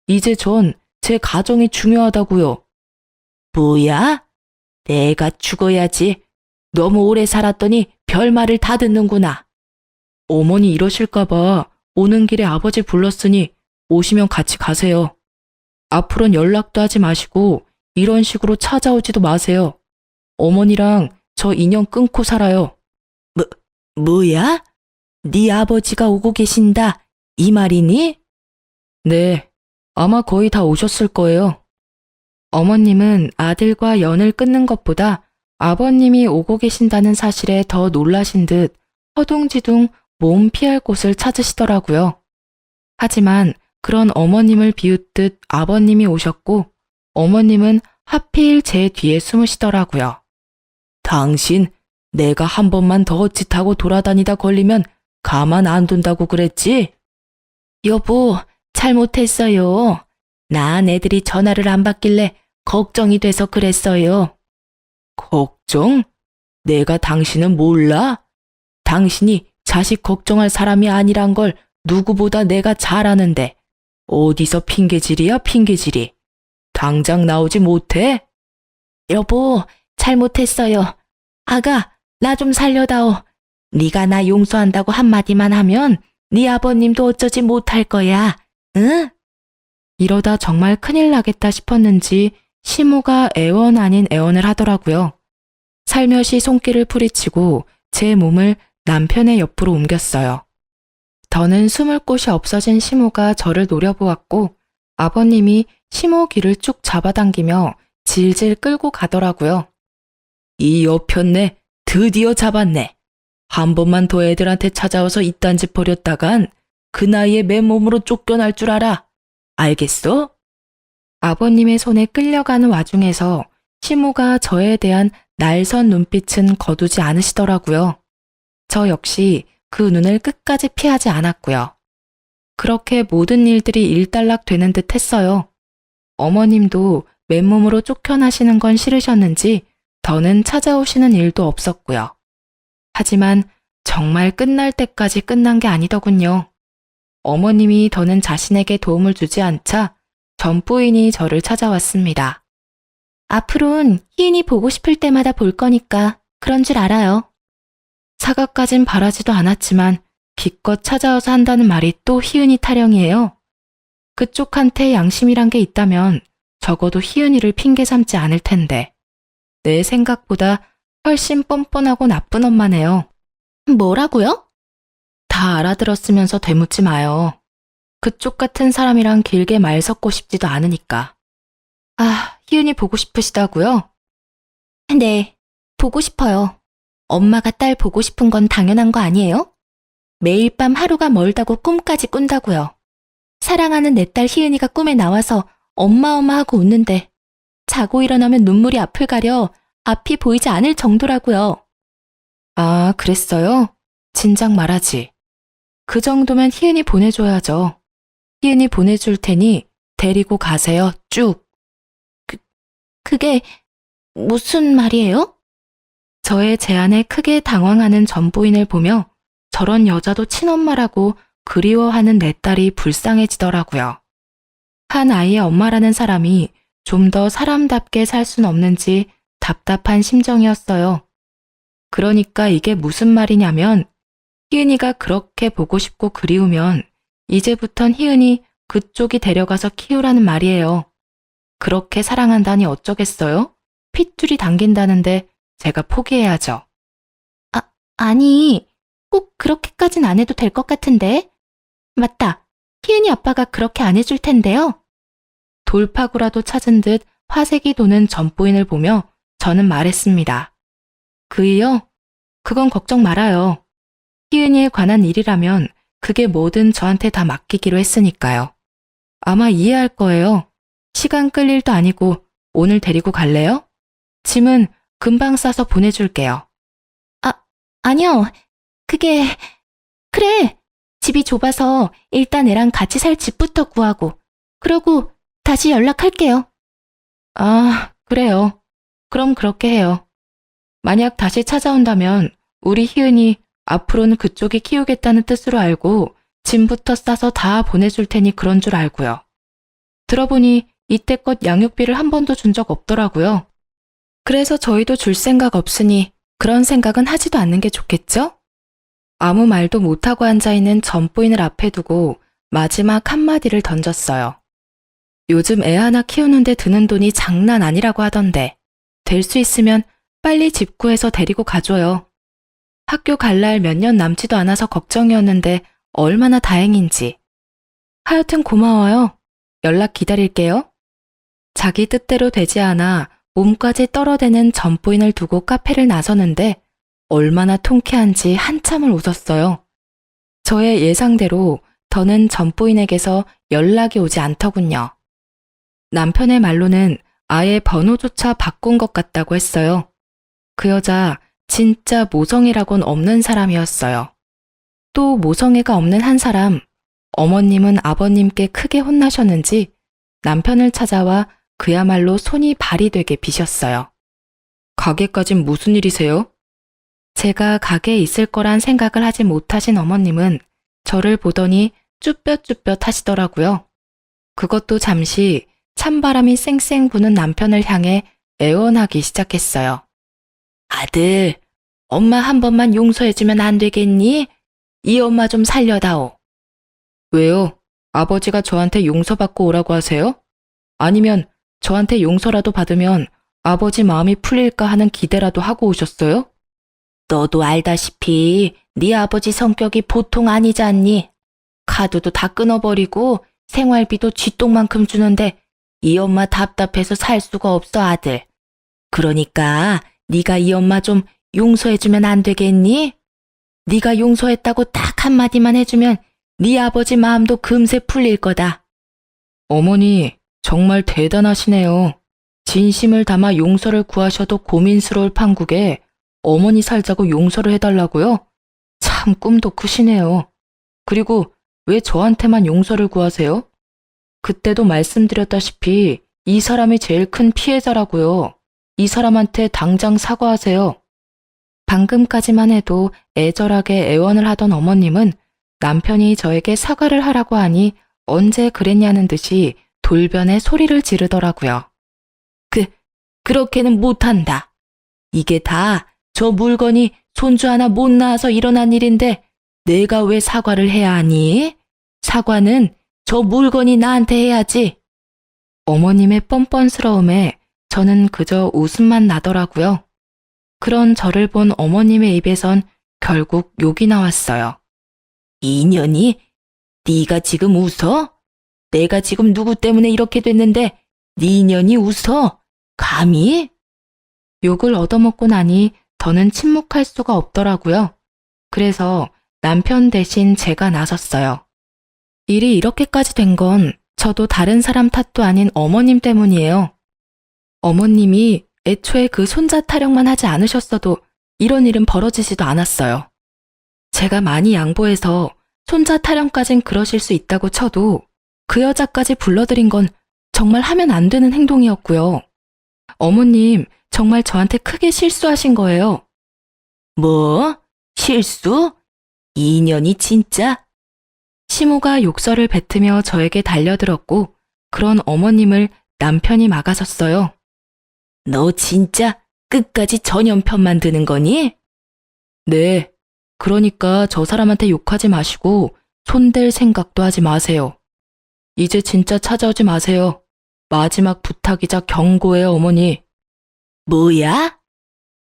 이제 전 제 가정이 중요하다고요. 뭐야? 내가 죽어야지. 너무 오래 살았더니 별말을 다 듣는구나. 어머니 이러실까봐 오는 길에 아버지 불렀으니 오시면 같이 가세요. 앞으로는 연락도 하지 마시고 이런 식으로 찾아오지도 마세요. 어머니랑 저 인연 끊고 살아요. 뭐야? 네 아버지가 오고 계신다. 이 말이니? 네, 아마 거의 다 오셨을 거예요. 어머님은 아들과 연을 끊는 것보다 아버님이 오고 계신다는 사실에 더 놀라신 듯 허둥지둥 몸 피할 곳을 찾으시더라고요. 하지만 그런 어머님을 비웃듯 아버님이 오셨고 어머님은 하필 제 뒤에 숨으시더라고요. 당신, 내가 한 번만 더 헛짓하고 돌아다니다 걸리면 가만 안 둔다고 그랬지? 여보, 잘못했어요. 난 애들이 전화를 안 받길래 걱정이 돼서 그랬어요. 걱정? 내가 당신은 몰라? 당신이 자식 걱정할 사람이 아니란 걸 누구보다 내가 잘 아는데 어디서 핑계질이야, 핑계질이. 당장 나오지 못해? 여보, 잘못했어요. 아가, 나 좀 살려다오. 네가 나 용서한다고 한마디만 하면 네 아버님도 어쩌지 못할 거야. 응? 이러다 정말 큰일 나겠다 싶었는지 시모가 애원 아닌 애원을 하더라고요. 살며시 손길을 풀이치고 제 몸을 남편의 옆으로 옮겼어요. 더는 숨을 곳이 없어진 시모가 저를 노려보았고 아버님이 시모 귀를 쭉 잡아당기며 질질 끌고 가더라고요. 이 여편네 드디어 잡았네. 한 번만 더 애들한테 찾아와서 이딴 짓 벌였다간 그 나이에 맨몸으로 쫓겨날 줄 알아. 알겠어? 아버님의 손에 끌려가는 와중에서 시모가 저에 대한 날선 눈빛은 거두지 않으시더라고요. 저 역시 그 눈을 끝까지 피하지 않았고요. 그렇게 모든 일들이 일단락되는 듯 했어요. 어머님도 맨몸으로 쫓겨나시는 건 싫으셨는지 더는 찾아오시는 일도 없었고요. 하지만 정말 끝날 때까지 끝난 게 아니더군요. 어머님이 더는 자신에게 도움을 주지 않자 전 부인이 저를 찾아왔습니다. 앞으론 희은이 보고 싶을 때마다 볼 거니까 그런 줄 알아요. 사과까진 바라지도 않았지만 기껏 찾아와서 한다는 말이 또 희은이 타령이에요. 그쪽한테 양심이란 게 있다면 적어도 희은이를 핑계 삼지 않을 텐데 내 생각보다 훨씬 뻔뻔하고 나쁜 엄마네요. 뭐라고요? 다 알아들었으면서 되묻지 마요. 그쪽 같은 사람이랑 길게 말 섞고 싶지도 않으니까. 아, 희은이 보고 싶으시다고요? 네, 보고 싶어요. 엄마가 딸 보고 싶은 건 당연한 거 아니에요? 매일 밤 하루가 멀다고 꿈까지 꾼다고요. 사랑하는 내 딸 희은이가 꿈에 나와서 엄마 하고 웃는데 자고 일어나면 눈물이 앞을 가려 앞이 보이지 않을 정도라고요. 아, 그랬어요? 진작 말하지. 그 정도면 희은이 보내줘야죠. 희은이 보내줄 테니 데리고 가세요, 쭉. 그게 무슨 말이에요? 저의 제안에 크게 당황하는 전부인을 보며 저런 여자도 친엄마라고 그리워하는 내 딸이 불쌍해지더라고요. 한 아이의 엄마라는 사람이 좀 더 사람답게 살 순 없는지 답답한 심정이었어요. 그러니까 이게 무슨 말이냐면 희은이가 그렇게 보고 싶고 그리우면 이제부턴 희은이 그쪽이 데려가서 키우라는 말이에요. 그렇게 사랑한다니 어쩌겠어요? 핏줄이 당긴다는데 제가 포기해야죠. 아니, 꼭 그렇게까진 안 해도 될 것 같은데. 맞다. 희은이 아빠가 그렇게 안 해줄 텐데요. 돌파구라도 찾은 듯 화색이 도는 전부인을 보며 저는 말했습니다. 그이요? 그건 걱정 말아요. 희은이에 관한 일이라면 그게 뭐든 저한테 다 맡기기로 했으니까요. 아마 이해할 거예요. 시간 끌 일도 아니고 오늘 데리고 갈래요? 짐은 금방 싸서 보내줄게요. 아니요. 그래. 집이 좁아서 일단 애랑 같이 살 집부터 구하고, 그러고 다시 연락할게요. 아, 그래요. 그럼 그렇게 해요. 만약 다시 찾아온다면 우리 희은이 앞으로는 그쪽이 키우겠다는 뜻으로 알고 짐부터 싸서 다 보내줄 테니 그런 줄 알고요. 들어보니 이때껏 양육비를 한 번도 준 적 없더라고요. 그래서 저희도 줄 생각 없으니 그런 생각은 하지도 않는 게 좋겠죠? 아무 말도 못하고 앉아있는 전부인을 앞에 두고 마지막 한마디를 던졌어요. 요즘 애 하나 키우는데 드는 돈이 장난 아니라고 하던데 될 수 있으면 빨리 집 구해서 데리고 가줘요. 학교 갈 날 몇 년 남지도 않아서 걱정이었는데 얼마나 다행인지. 하여튼 고마워요. 연락 기다릴게요. 자기 뜻대로 되지 않아 몸까지 떨어대는 전부인을 두고 카페를 나서는데 얼마나 통쾌한지 한참을 웃었어요. 저의 예상대로 더는 전부인에게서 연락이 오지 않더군요. 남편의 말로는 아예 번호조차 바꾼 것 같다고 했어요. 그 여자 진짜 모성애라곤 없는 사람이었어요. 또 모성애가 없는 한 사람, 어머님은 아버님께 크게 혼나셨는지 남편을 찾아와 그야말로 손이 발이 되게 비셨어요. 가게까진 무슨 일이세요? 제가 가게에 있을 거란 생각을 하지 못하신 어머님은 저를 보더니 쭈뼛쭈뼛 하시더라고요. 그것도 잠시 찬바람이 쌩쌩 부는 남편을 향해 애원하기 시작했어요. 아들, 엄마 한 번만 용서해주면 안 되겠니? 이 엄마 좀 살려다오. 왜요? 아버지가 저한테 용서받고 오라고 하세요? 아니면 저한테 용서라도 받으면 아버지 마음이 풀릴까 하는 기대라도 하고 오셨어요? 너도 알다시피 네 아버지 성격이 보통 아니지 않니? 카드도 다 끊어버리고 생활비도 쥐똥만큼 주는데 이 엄마 답답해서 살 수가 없어 아들. 그러니까 네가 이 엄마 좀 용서해주면 안 되겠니? 네가 용서했다고 딱 한마디만 해주면 네 아버지 마음도 금세 풀릴 거다. 어머니 정말 대단하시네요. 진심을 담아 용서를 구하셔도 고민스러울 판국에 어머니 살자고 용서를 해달라고요? 참 참 꿈도 크시네요. 그리고 왜 저한테만 용서를 구하세요? 그때도 말씀드렸다시피 이 사람이 제일 큰 피해자라고요. 이 사람한테 당장 사과하세요. 방금까지만 해도 애절하게 애원을 하던 어머님은 남편이 저에게 사과를 하라고 하니 언제 그랬냐는 듯이 돌변에 소리를 지르더라고요. 그렇게는 못한다. 이게 다 저 물건이 손주 하나 못 낳아서 일어난 일인데 내가 왜 사과를 해야 하니? 사과는 저 물건이 나한테 해야지. 어머님의 뻔뻔스러움에 저는 그저 웃음만 나더라고요. 그런 저를 본 어머님의 입에선 결국 욕이 나왔어요. 이년이? 네가 지금 웃어? 내가 지금 누구 때문에 이렇게 됐는데 네 년이 웃어? 감히? 욕을 얻어먹고 나니 더는 침묵할 수가 없더라고요. 그래서 남편 대신 제가 나섰어요. 일이 이렇게까지 된 건 저도 다른 사람 탓도 아닌 어머님 때문이에요. 어머님이 애초에 그 손자 타령만 하지 않으셨어도 이런 일은 벌어지지도 않았어요. 제가 많이 양보해서 손자 타령까진 그러실 수 있다고 쳐도 그 여자까지 불러들인 건 정말 하면 안 되는 행동이었고요. 어머님, 정말 저한테 크게 실수하신 거예요. 뭐? 실수? 이년이 진짜? 시모가 욕설을 뱉으며 저에게 달려들었고 그런 어머님을 남편이 막아섰어요. 너 진짜 끝까지 전연편만 드는 거니? 네, 그러니까 저 사람한테 욕하지 마시고 손댈 생각도 하지 마세요. 이제 진짜 찾아오지 마세요. 마지막 부탁이자 경고예요, 어머니. 뭐야?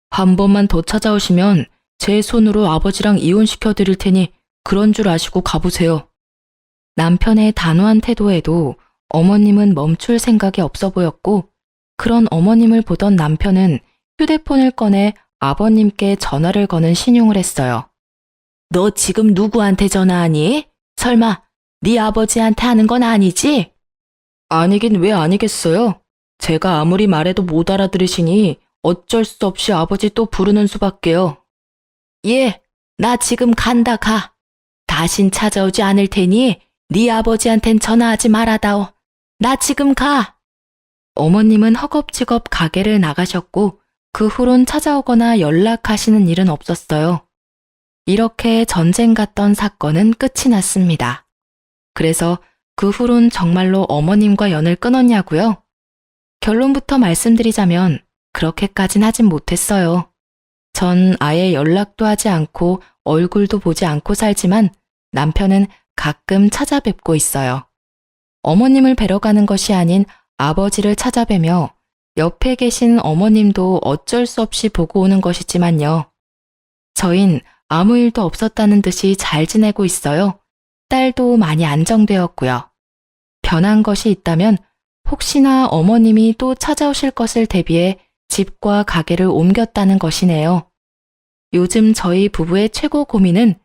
한 번만 더 찾아오시면 제 손으로 아버지랑 이혼시켜 드릴 테니 그런 줄 아시고 가보세요. 남편의 단호한 태도에도 어머님은 멈출 생각이 없어 보였고 그런 어머님을 보던 남편은 휴대폰을 꺼내 아버님께 전화를 거는 신용을 했어요. 너 지금 누구한테 전화하니? 설마 네 아버지한테 하는 건 아니지? 아니긴 왜 아니겠어요? 제가 아무리 말해도 못 알아들으시니 어쩔 수 없이 아버지 또 부르는 수밖에요. 예, 나 지금 간다 가. 다신 찾아오지 않을 테니 네 아버지한텐 전화하지 말아다오. 나 지금 가. 어머님은 허겁지겁 가게를 나가셨고 그 후론 찾아오거나 연락하시는 일은 없었어요. 이렇게 전쟁 같던 사건은 끝이 났습니다. 그래서 그 후론 정말로 어머님과 연을 끊었냐고요? 결론부터 말씀드리자면 그렇게까진 하진 못했어요. 전 아예 연락도 하지 않고 얼굴도 보지 않고 살지만 남편은 가끔 찾아뵙고 있어요. 어머님을 뵈러 가는 것이 아닌 아버지를 찾아뵈며 옆에 계신 어머님도 어쩔 수 없이 보고 오는 것이지만요. 저흰 아무 일도 없었다는 듯이 잘 지내고 있어요. 딸도 많이 안정되었고요. 변한 것이 있다면 혹시나 어머님이 또 찾아오실 것을 대비해 집과 가게를 옮겼다는 것이네요. 요즘 저희 부부의 최고 고민은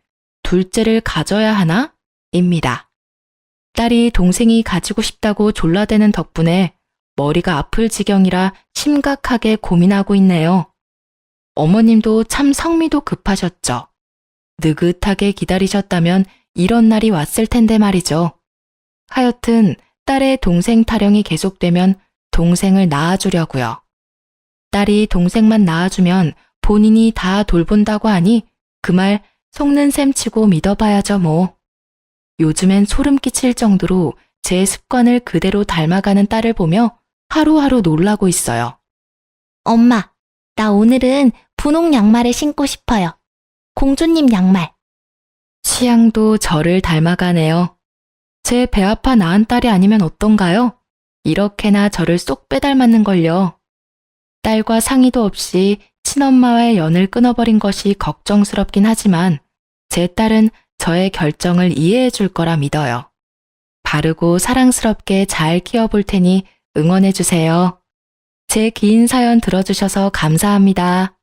둘째를 가져야 하나? 입니다. 딸이 동생이 가지고 싶다고 졸라대는 덕분에 머리가 아플 지경이라 심각하게 고민하고 있네요. 어머님도 참 성미도 급하셨죠. 느긋하게 기다리셨다면 이런 날이 왔을 텐데 말이죠. 하여튼 딸의 동생 타령이 계속되면 동생을 낳아주려고요. 딸이 동생만 낳아주면 본인이 다 돌본다고 하니 그 말 속는 셈 치고 믿어봐야죠 뭐. 요즘엔 소름 끼칠 정도로 제 습관을 그대로 닮아가는 딸을 보며 하루하루 놀라고 있어요. 엄마, 나 오늘은 분홍 양말을 신고 싶어요. 공주님 양말. 취향도 저를 닮아가네요. 제 배 아파 낳은 딸이 아니면 어떤가요? 이렇게나 저를 쏙 빼닮았는걸요. 딸과 상의도 없이 친엄마와의 연을 끊어버린 것이 걱정스럽긴 하지만 제 딸은 저의 결정을 이해해 줄 거라 믿어요. 바르고 사랑스럽게 잘 키워볼 테니 응원해 주세요. 제 긴 사연 들어주셔서 감사합니다.